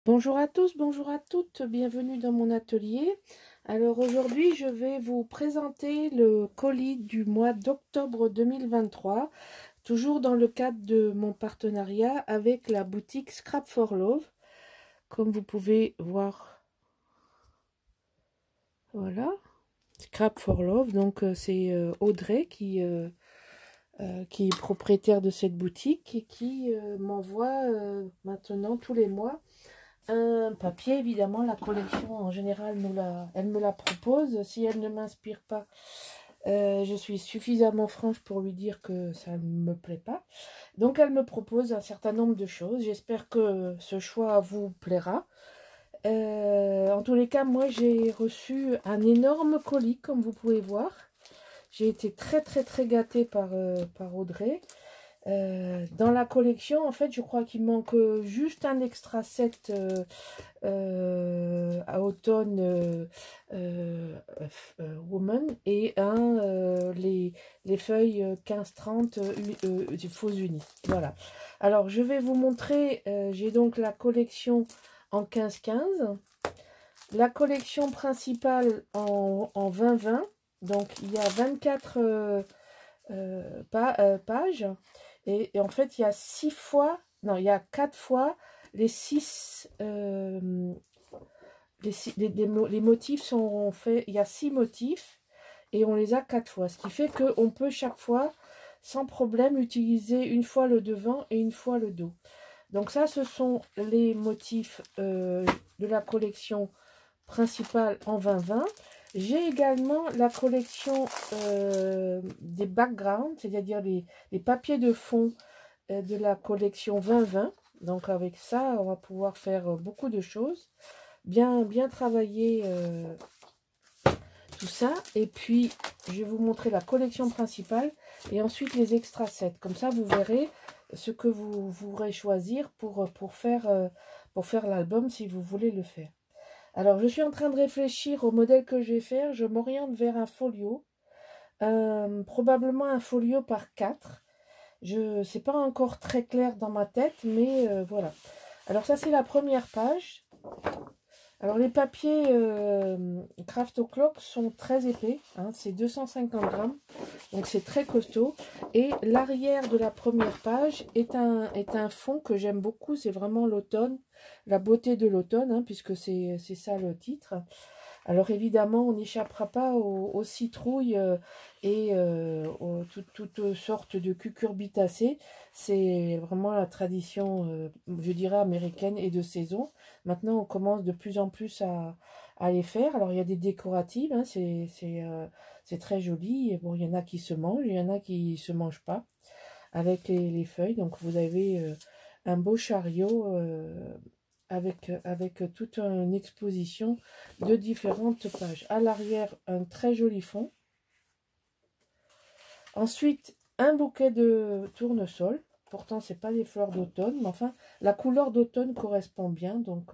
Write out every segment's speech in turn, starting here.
Bonjour à tous, bonjour à toutes, bienvenue dans mon atelier. Alors aujourd'hui, je vais vous présenter le colis du mois d'octobre 2023, toujours dans le cadre de mon partenariat avec la boutique Scrap for Love. Comme vous pouvez voir, voilà, Scrap for Love. Donc c'est Audrey qui est propriétaire de cette boutique et qui m'envoie maintenant tous les mois un papier. Évidemment, la collection en général elle me la propose. Si elle ne m'inspire pas, je suis suffisamment franche pour lui dire que ça ne me plaît pas. Donc elle me propose un certain nombre de choses. J'espère que ce choix vous plaira. En tous les cas, moi j'ai reçu un énorme colis, comme vous pouvez voir. J'ai été très gâtée par Audrey. Dans la collection, en fait, je crois qu'il manque juste un extra set à automne Woman et les feuilles 15-30 faux unis. Voilà. Alors, je vais vous montrer, j'ai donc la collection en 15-15, la collection principale en 20-20. Donc, il y a 24 pages. Et en fait, il y a 6 fois, non, il y a 4 fois les 6, les motifs sont faits, il y a 6 motifs et on les a 4 fois. Ce qui fait qu'on peut chaque fois, sans problème, utiliser une fois le devant et une fois le dos. Donc ça, ce sont les motifs de la collection principale en 20-20. J'ai également la collection des backgrounds, c'est-à-dire les papiers de fond de la collection 20-20. Donc avec ça, on va pouvoir faire beaucoup de choses. Bien travailler tout ça. Et puis, je vais vous montrer la collection principale et ensuite les extra sets. Comme ça, vous verrez ce que vous voudrez choisir pour faire l'album si vous voulez le faire. Alors, je suis en train de réfléchir au modèle que je vais faire. Je m'oriente vers un folio. Probablement un folio par 4. C'est pas encore très clair dans ma tête, mais voilà. Alors ça, c'est la première page. Alors les papiers Craft O'Clock sont très épais, hein, c'est 250 grammes, donc c'est très costaud. Et l'arrière de la première page est un fond que j'aime beaucoup, c'est vraiment l'automne, la beauté de l'automne, hein, puisque c'est ça le titre. Alors évidemment, on n'échappera pas aux citrouilles et toutes sortes de cucurbitacées. C'est vraiment la tradition, je dirais, américaine et de saison. Maintenant, on commence de plus en plus à les faire. Alors, il y a des décoratives, hein, c'est très joli. Et bon, il y en a qui se mangent, il y en a qui ne se mangent pas avec les feuilles. Donc, vous avez un beau chariot avec toute une exposition de différentes pages. À l'arrière, un très joli fond. Ensuite, un bouquet de tournesol. Pourtant, ce n'est pas des fleurs d'automne, mais enfin, la couleur d'automne correspond bien. Donc,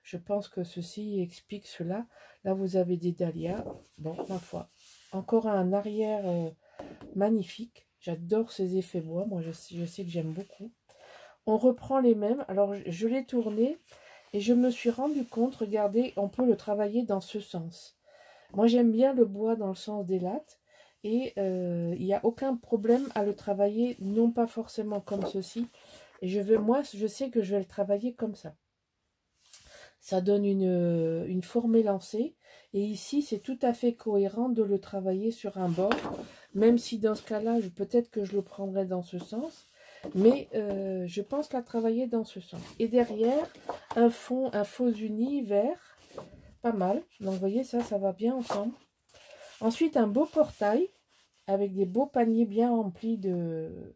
je pense que ceci explique cela. Là, vous avez des dahlias. Bon, ma foi. Encore un arrière magnifique. J'adore ces effets bois. Moi, je sais que j'aime beaucoup. On reprend les mêmes. Alors, je l'ai tourné et je me suis rendu compte, regardez, on peut le travailler dans ce sens. Moi, j'aime bien le bois dans le sens des lattes. Et il n'y a aucun problème à le travailler, non pas forcément comme ceci. Et moi, je sais que je vais le travailler comme ça. Ça donne une forme élancée. Et ici, c'est tout à fait cohérent de le travailler sur un bord. Même si dans ce cas-là, peut-être que je le prendrai dans ce sens. Mais je pense la travailler dans ce sens. Et derrière, un faux uni vert. Pas mal. Donc, vous voyez, ça va bien ensemble. Ensuite, un beau portail avec des beaux paniers bien remplis de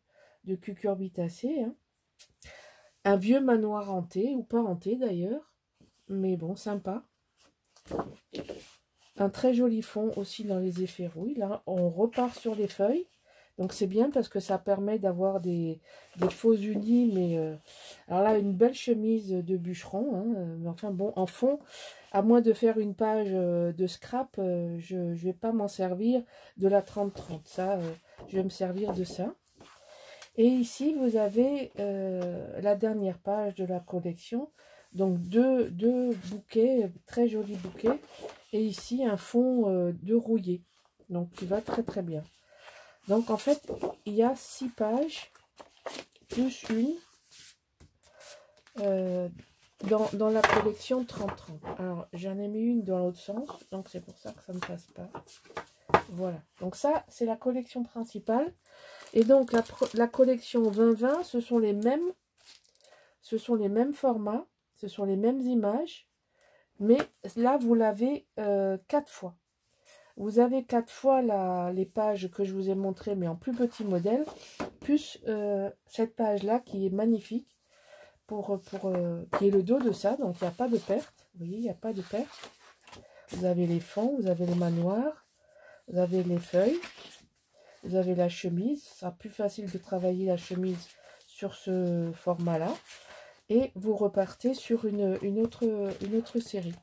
cucurbitacées. Hein. Un vieux manoir hanté, ou pas hanté d'ailleurs. Mais bon, sympa. Un très joli fond aussi dans les effets rouilles. Là, on repart sur les feuilles. Donc c'est bien parce que ça permet d'avoir des faux unis. Mais alors là, une belle chemise de bûcheron. Hein, mais enfin bon, en fond, à moins de faire une page de scrap, je ne vais pas m'en servir de la 30-30. Ça, je vais me servir de ça. Et ici, vous avez la dernière page de la collection. Donc deux bouquets, très jolis bouquets. Et ici un fond de rouillé. Donc qui va très très bien. Donc en fait, il y a 6 pages, plus une, dans la collection 30-30. Alors j'en ai mis une dans l'autre sens, donc c'est pour ça que ça ne passe pas. Voilà, donc ça c'est la collection principale. Et donc la collection 20-20, ce sont les mêmes formats, ce sont les mêmes images, mais là vous l'avez 4 fois. Vous avez 4 fois les pages que je vous ai montrées, mais en plus petit modèle, plus cette page-là qui est magnifique, qui est le dos de ça, donc il n'y a pas de perte. Vous voyez, il n'y a pas de perte. Vous avez les fonds, vous avez les manoirs, vous avez les feuilles, vous avez la chemise. Ce sera plus facile de travailler la chemise sur ce format-là. Et vous repartez sur une autre série.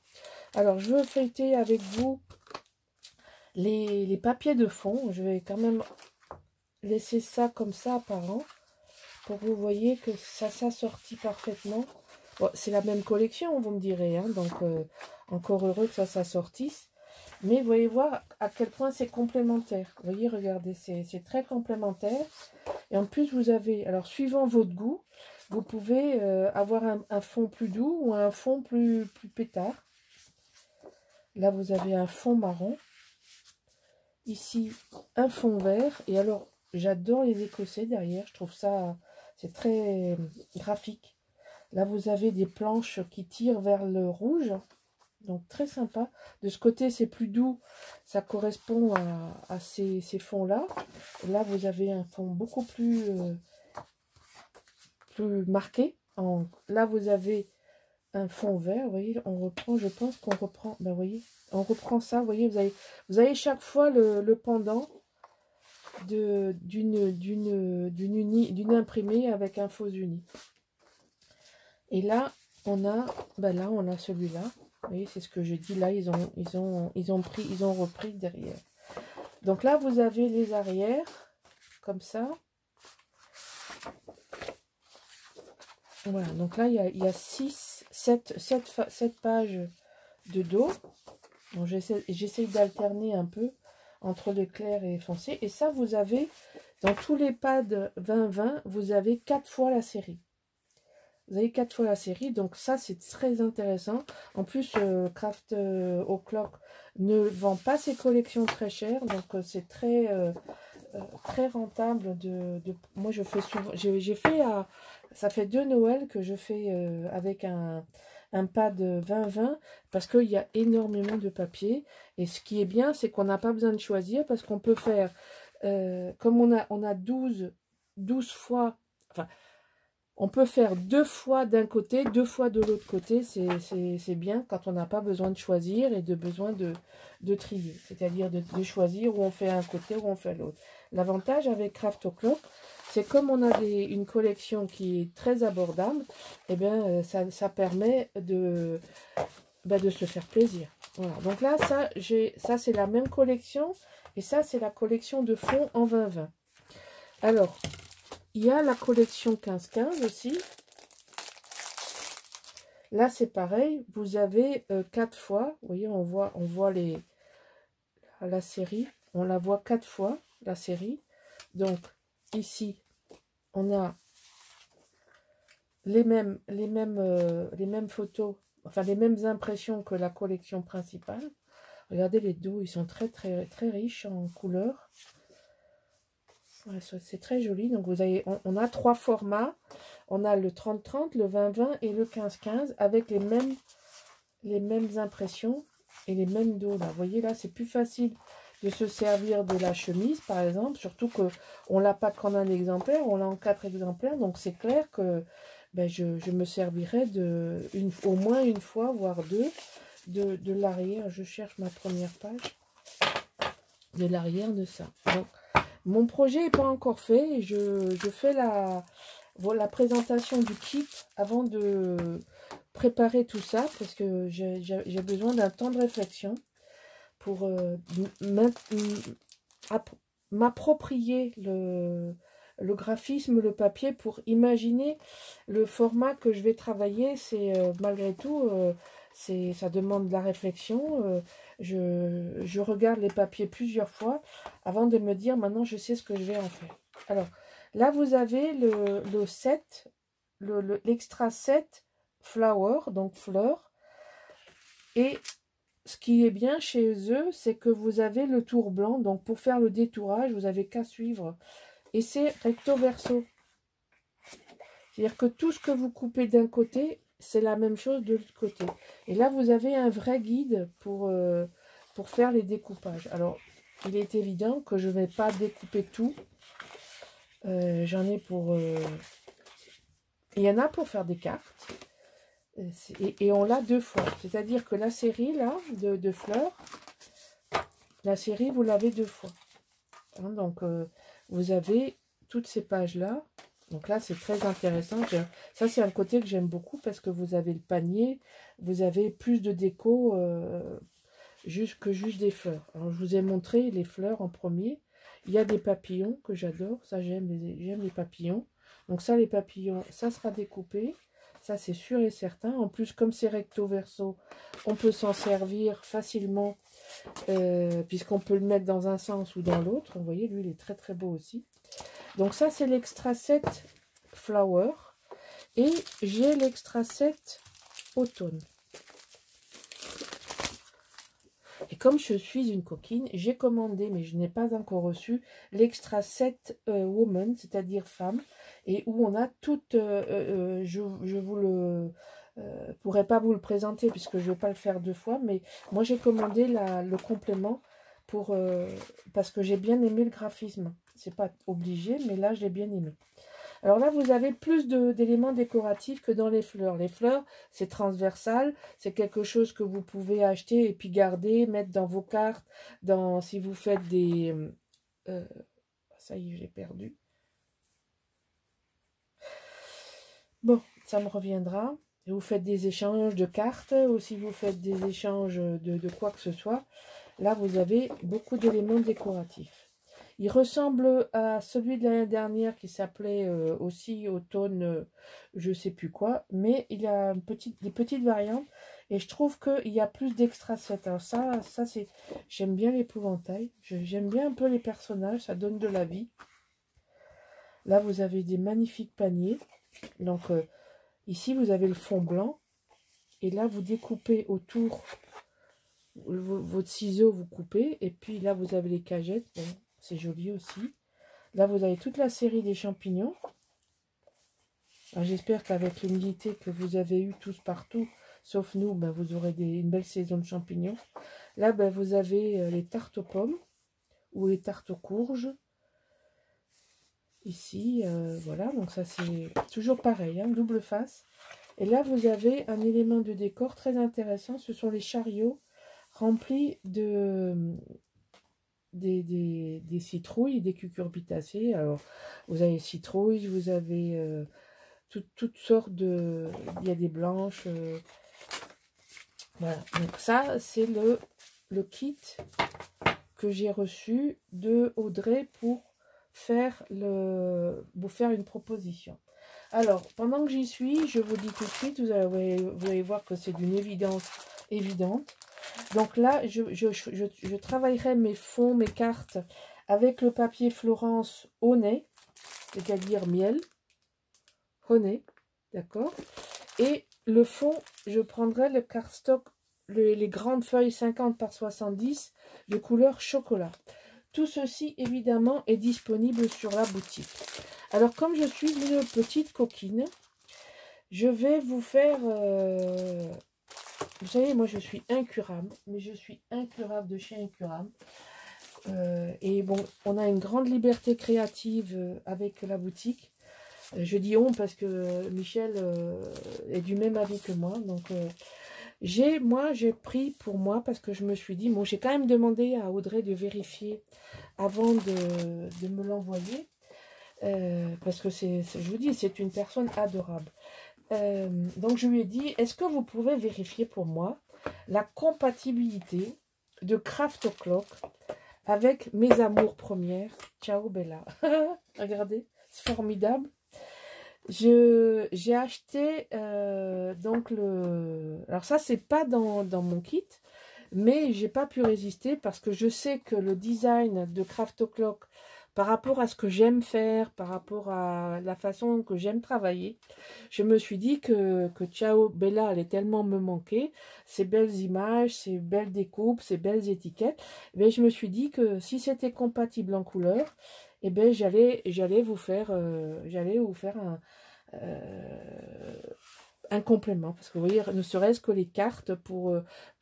Alors, je veux feuilleter avec vous les papiers de fond. Je vais quand même laisser ça comme ça apparent pour que vous voyez que ça s'assortit parfaitement. Bon, c'est la même collection, vous me direz, hein, donc encore heureux que ça s'assortisse. Mais vous voyez voir à quel point c'est complémentaire. Vous voyez, regardez, c'est très complémentaire. Et en plus, vous avez, alors suivant votre goût, vous pouvez avoir un fond plus doux ou un fond plus pétard. Là, vous avez un fond marron. Ici, un fond vert. Et alors, j'adore les écossais derrière. Je trouve ça, c'est très graphique. Là, vous avez des planches qui tirent vers le rouge. Donc, très sympa. De ce côté, c'est plus doux. Ça correspond à ces fonds-là. Là, vous avez un fond beaucoup plus marqué. Là, vous avez un fond vert. Vous voyez, on reprend, je pense qu'on reprend. Ben, vous voyez, on reprend ça. Vous voyez, vous avez chaque fois le pendant d'une imprimée avec un faux uni. Et là, on a celui-là. Vous voyez, c'est ce que je dis là. Ils ont repris derrière. Donc là, vous avez les arrières, comme ça. Voilà, donc là, il y a 7 pages de dos. Donc j'essaye d'alterner un peu entre le clair et foncé. Et ça, vous avez, dans tous les pads 20-20, vous avez 4 fois la série. Vous avez 4 fois la série, donc ça, c'est très intéressant. En plus, Craft O'Clock ne vend pas ses collections très chères, donc c'est très rentable. Moi, je fais souvent, j'ai fait, ça fait 2 Noël que je fais avec un pad 20-20 parce qu'il y a énormément de papier. Et ce qui est bien, c'est qu'on n'a pas besoin de choisir parce qu'on peut faire, comme on a 12 fois, enfin, on peut faire 2 fois d'un côté, 2 fois de l'autre côté. C'est bien quand on n'a pas besoin de choisir et besoin de trier. C'est-à-dire de choisir où on fait un côté, où on fait l'autre. L'avantage avec Craft O'Clock, c'est comme on a une collection qui est très abordable, et bien ça permet de se faire plaisir. Voilà. Donc là, ça c'est la même collection. Et ça, c'est la collection de fond en 20-20. Alors, il y a la collection 15-15 aussi. Là, c'est pareil. Vous avez 4 fois. Vous voyez, on voit la série. On la voit 4 fois, la série. Donc, ici, on a les mêmes photos, enfin, les mêmes impressions que la collection principale. Regardez les dos, ils sont très, très, très riches en couleurs. Ouais, c'est très joli. Donc, on a 3 formats. On a le 30-30, le 20-20 et le 15-15 avec les mêmes impressions et les mêmes dos. Là. Vous voyez, là, c'est plus facile de se servir de la chemise, par exemple. Surtout qu'on ne l'a pas qu'en un exemplaire, on l'a en 4 exemplaires. Donc, c'est clair que je me servirai au moins une fois, voire 2, de l'arrière. Je cherche ma première page de l'arrière de ça. Donc, mon projet n'est pas encore fait. Je fais la présentation du kit avant de préparer tout ça parce que j'ai besoin d'un temps de réflexion pour m'approprier le graphisme, le papier, pour imaginer le format que je vais travailler. C'est malgré tout, ça demande de la réflexion. Je regarde les papiers plusieurs fois avant de me dire maintenant je sais ce que je vais en faire. Alors là vous avez le set, l'extra set flower, donc fleurs. Et ce qui est bien chez eux, c'est que vous avez le tour blanc. Donc pour faire le détourage, vous avez qu'à suivre. Et c'est recto verso. C'est-à-dire que tout ce que vous coupez d'un côté, c'est la même chose de l'autre côté. Et là, vous avez un vrai guide pour faire les découpages. Alors, il est évident que je ne vais pas découper tout. J'en ai pour... Il y en a pour faire des cartes. Et on l'a 2 fois. C'est-à-dire que la série, là, de fleurs, la série, vous l'avez 2 fois. Hein, donc, vous avez toutes ces pages-là. Donc là, c'est très intéressant. Ça, c'est un côté que j'aime beaucoup parce que vous avez le panier, vous avez plus de déco que juste des fleurs. Alors, je vous ai montré les fleurs en premier. Il y a des papillons que j'adore. Ça, j'aime les papillons. Donc ça, les papillons, ça sera découpé. Ça, c'est sûr et certain. En plus, comme c'est recto verso, on peut s'en servir facilement puisqu'on peut le mettre dans un sens ou dans l'autre. Vous voyez, lui, il est très, très beau aussi. Donc ça, c'est l'extra set flower. Et j'ai l'extra set automne. Et comme je suis une coquine, j'ai commandé, mais je n'ai pas encore reçu, l'extra set woman, c'est-à-dire femme, et où on a toute... je vous le... pourrais pas vous le présenter, puisque je ne vais pas le faire 2 fois, mais moi j'ai commandé le complément parce que j'ai bien aimé le graphisme. C'est pas obligé, mais là, je l'ai bien aimé. Alors là, vous avez plus d'éléments décoratifs que dans les fleurs. Les fleurs, c'est transversal. C'est quelque chose que vous pouvez acheter et puis garder, mettre dans vos cartes. Si vous faites des... ça y est, j'ai perdu. Bon, ça me reviendra. Et vous faites des échanges de cartes ou si vous faites des échanges de quoi que ce soit. Là, vous avez beaucoup d'éléments décoratifs. Il ressemble à celui de l'année dernière qui s'appelait aussi automne, je ne sais plus quoi. Mais il y a des petites variantes. Et je trouve qu'il y a plus d'extra set. Alors ça c'est... J'aime bien l'épouvantail. J'aime bien un peu les personnages. Ça donne de la vie. Là, vous avez des magnifiques paniers. Donc, ici, vous avez le fond blanc. Et là, vous découpez autour... Votre ciseau, vous coupez. Et puis là, vous avez les cagettes. Bon, c'est joli aussi. Là, vous avez toute la série des champignons. J'espère qu'avec l'humidité que vous avez eue tous partout, sauf nous, ben, vous aurez une belle saison de champignons. Là, ben, vous avez les tartes aux pommes ou les tartes aux courges. Ici, voilà. Donc ça, c'est toujours pareil, hein, double face. Et là, vous avez un élément de décor très intéressant. Ce sont les chariots remplis des citrouilles, des cucurbitacées. Alors, vous avez citrouilles, vous avez toutes sortes de... Il y a des blanches. Voilà. Donc ça, c'est le kit que j'ai reçu de Audrey pour vous faire une proposition. Alors, pendant que j'y suis, je vous dis tout de suite, vous allez voir que c'est d'une évidence évidente. Donc là, je travaillerai mes fonds, mes cartes avec le papier Florence Honey, c'est-à-dire miel. Honey, d'accord. Et le fond, je prendrai le cardstock, les grandes feuilles 50 par 70 de couleur chocolat. Tout ceci, évidemment, est disponible sur la boutique. Alors, comme je suis une petite coquine, je vais vous faire... vous savez, moi, je suis incurable, mais je suis incurable de chez Incurable. Et bon, on a une grande liberté créative avec la boutique. Je dis on parce que Michel est du même avis que moi. Donc, j'ai pris pour moi parce que je me suis dit, bon, j'ai quand même demandé à Audrey de vérifier avant de me l'envoyer. Parce que je vous dis, c'est une personne adorable. Donc, je lui ai dit, est-ce que vous pouvez vérifier pour moi la compatibilité de Craft O'Clock avec mes amours premières. Ciao Bella. Regardez, C'est formidable. J'ai acheté donc alors ça c'est pas dans mon kit, mais j'ai pas pu résister parce que je sais que le design de Craft O'Clock par rapport à ce que j'aime faire, par rapport à la façon que j'aime travailler, je me suis dit que Ciao Bella allait tellement me manquer, ces belles images, ces belles découpes, ces belles étiquettes, mais je me suis dit que si c'était compatible en couleur, eh ben j'allais vous faire un complément, parce que vous voyez, ne serait-ce que les cartes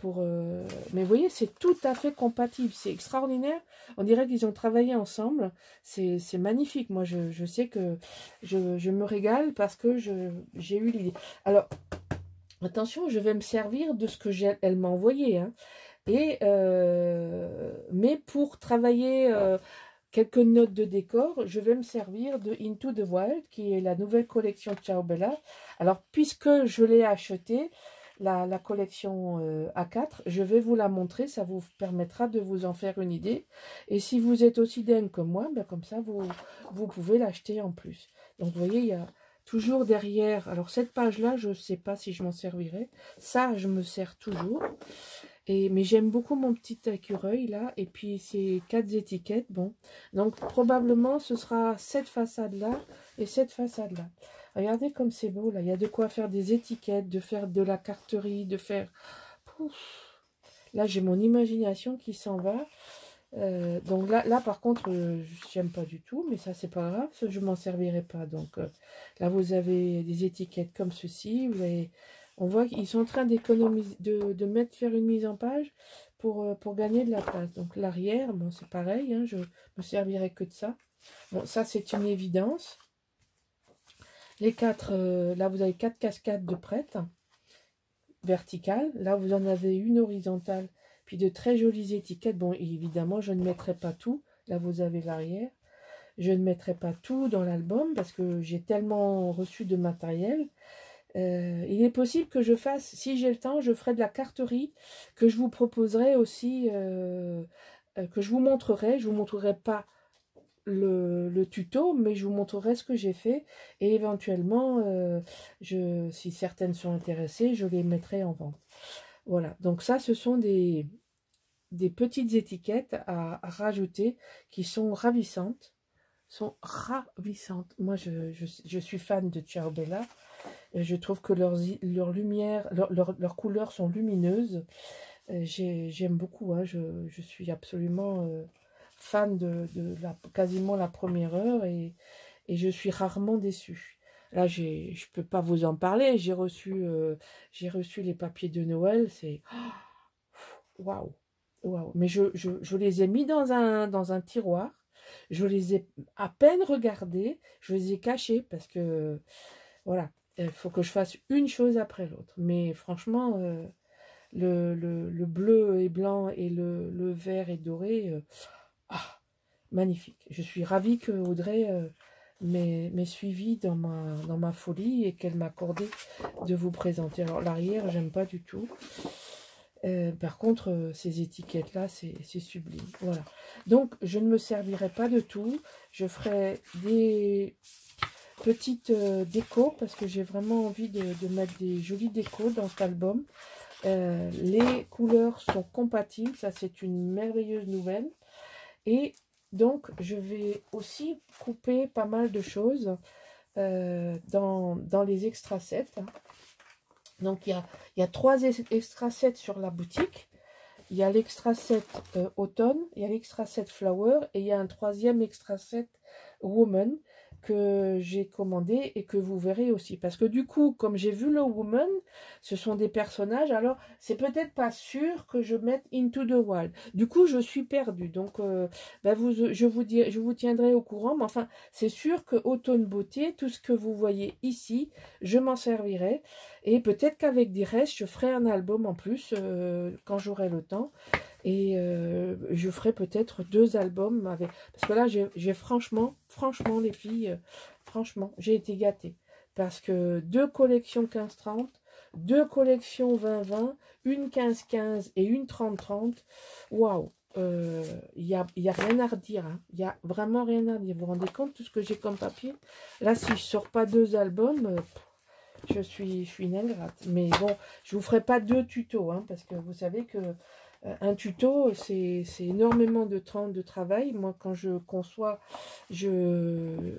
mais vous voyez, c'est tout à fait compatible, c'est extraordinaire, on dirait qu'ils ont travaillé ensemble, c'est magnifique, moi je sais que je me régale parce que j'ai eu l'idée. Alors, attention, je vais me servir de ce que elle m'a envoyé, hein, mais pour travailler quelques notes de décor, je vais me servir de Into the Wild, qui est la nouvelle collection de Ciao Bella. Alors, puisque je l'ai acheté, la collection A4, je vais vous la montrer, ça vous permettra de vous en faire une idée. Et si vous êtes aussi dingue que moi, ben comme ça, vous pouvez l'acheter en plus. Donc, vous voyez, il y a toujours derrière... Alors, cette page-là, je ne sais pas si je m'en servirai. Ça, je me sers toujours. Mais j'aime beaucoup mon petit écureuil là, et puis ces 4 étiquettes, bon, donc probablement ce sera cette façade là et cette façade là. Regardez comme c'est beau là, il y a de quoi faire des étiquettes, de faire de la carterie, de faire... Pouf. Là j'ai mon imagination qui s'en va. Donc là par contre j'aime pas du tout, mais ça c'est pas grave, parce que je m'en servirai pas. Donc là vous avez des étiquettes comme ceci, vous avez... On voit qu'ils sont en train d'économiser, faire une mise en page pour gagner de la place. Donc l'arrière, bon c'est pareil, hein, je me servirai que de ça. Bon, ça c'est une évidence. Les 4, là vous avez 4 cascades de prêtes verticales. Là vous en avez une horizontale, puis de très jolies étiquettes. Bon, évidemment, je ne mettrai pas tout. Là vous avez l'arrière. Je ne mettrai pas tout dans l'album parce que j'ai tellement reçu de matériel. Il est possible que je fasse, si j'ai le temps, je ferai de la carterie que je vous proposerai aussi, que je vous montrerai. Je vous montrerai pas le tuto, mais je vous montrerai ce que j'ai fait et éventuellement, si certaines sont intéressées, je les mettrai en vente. Voilà, donc ça, ce sont des petites étiquettes à rajouter qui sont ravissantes. Moi, je suis fan de Ciao Bella. Je trouve que leurs lumières, leurs couleurs sont lumineuses. J'aime beaucoup, hein, je suis absolument fan de quasiment la première heure et je suis rarement déçue. Là, je ne peux pas vous en parler. J'ai reçu les papiers de Noël. C'est waouh, waouh. Mais je les ai mis dans un tiroir. Je les ai à peine regardés. Je les ai cachés parce que voilà. Il faut que je fasse une chose après l'autre. Mais franchement, le bleu et blanc et le vert et doré, magnifique. Je suis ravie que Audrey m'ait suivi dans ma folie et qu'elle m'a accordé de vous présenter. Alors l'arrière, j'aime pas du tout. Par contre, ces étiquettes-là, c'est sublime. Voilà. Donc, je ne me servirai pas de tout. Je ferai des petite déco parce que j'ai vraiment envie de mettre des jolies décos dans cet album. Les couleurs sont compatibles, ça c'est une merveilleuse nouvelle. Et donc je vais aussi couper pas mal de choses dans les extra sets. Donc il y a 3 extra sets sur la boutique. Il y a l'extra set automne, il y a l'extra set flower et il y a un 3e extra set woman que j'ai commandé et que vous verrez aussi. Parce que du coup, comme j'ai vu le woman, ce sont des personnages, alors c'est peut-être pas sûr que je mette Into the Wild. Du coup, je suis perdue. Donc, je vous tiendrai au courant. Mais enfin, c'est sûr que Automne Beauté, tout ce que vous voyez ici, je m'en servirai. Et peut-être qu'avec des restes, je ferai un album en plus quand j'aurai le temps. Et je ferai peut-être 2 albums avec... Parce que là, j'ai franchement, les filles, franchement, j'ai été gâtée. Parce que 2 collections 15-30, 2 collections 20-20, une 15-15 et une 30-30. Waouh! y a rien à redire. Hein. Il y a vraiment rien à redire. Vous vous rendez compte tout ce que j'ai comme papier? Là, si je sors pas 2 albums, je suis une ingrate. Mais bon, je vous ferai pas 2 tutos, hein, parce que vous savez que un tuto, c'est énormément de temps de travail. Moi, quand je conçois, je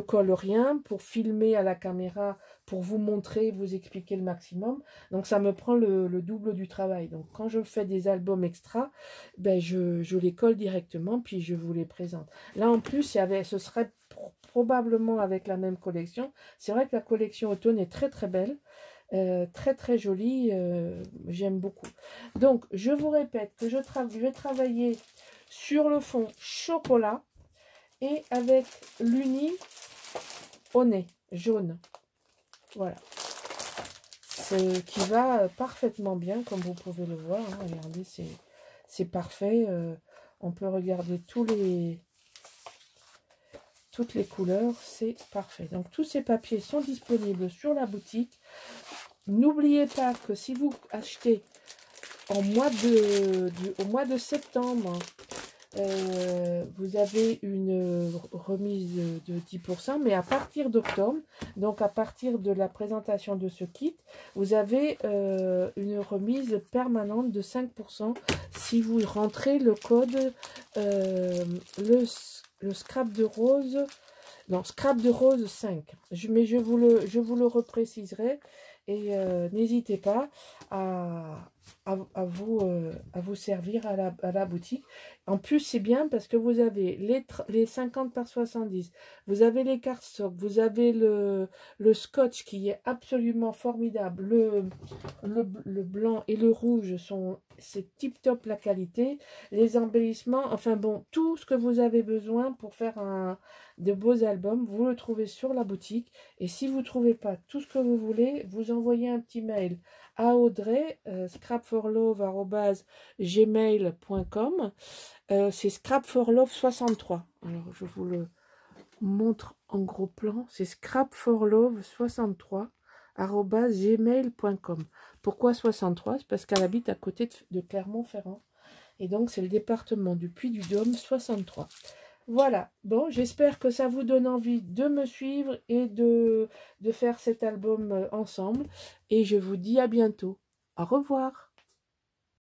colle rien pour filmer à la caméra, pour vous montrer, vous expliquer le maximum. Donc, ça me prend le double du travail. Donc, quand je fais des albums extra, ben, je les colle directement, puis je vous les présente. Là, en plus, ce serait probablement avec la même collection. C'est vrai que la collection automne est très, très belle. Très très jolie, j'aime beaucoup. Donc je vous répète que je vais travailler sur le fond chocolat et avec l'uni au nez jaune, voilà, ce qui va parfaitement bien comme vous pouvez le voir, hein. Regardez, c'est parfait, on peut regarder toutes les couleurs, c'est parfait. Donc tous ces papiers sont disponibles sur la boutique. N'oubliez pas que si vous achetez au mois de septembre, vous avez une remise de 10%, mais à partir d'octobre, donc à partir de la présentation de ce kit, vous avez une remise permanente de 5% si vous rentrez le code, le scrap de rose, non, scrap de rose 5. Mais je vous le repréciserai. Et n'hésitez pas à vous servir à la boutique. En plus, c'est bien parce que vous avez les 50 par 70, vous avez les cardstocks, vous avez le scotch qui est absolument formidable. Le blanc et le rouge c'est tip top la qualité. Les embellissements, enfin bon, tout ce que vous avez besoin pour faire de beaux albums, vous le trouvez sur la boutique. Et si vous ne trouvez pas tout ce que vous voulez, vous envoyez un petit mail à Audrey, scrapforlove@gmail.com. C'est scrapforlove63. Alors, je vous le montre en gros plan. C'est scrapforlove63@gmail.com. Pourquoi 63? C'est parce qu'elle habite à côté de Clermont-Ferrand. Et donc, c'est le département du Puy-du-Dôme, 63. Voilà, bon, j'espère que ça vous donne envie de me suivre et de faire cet album ensemble. Et je vous dis à bientôt. Au revoir.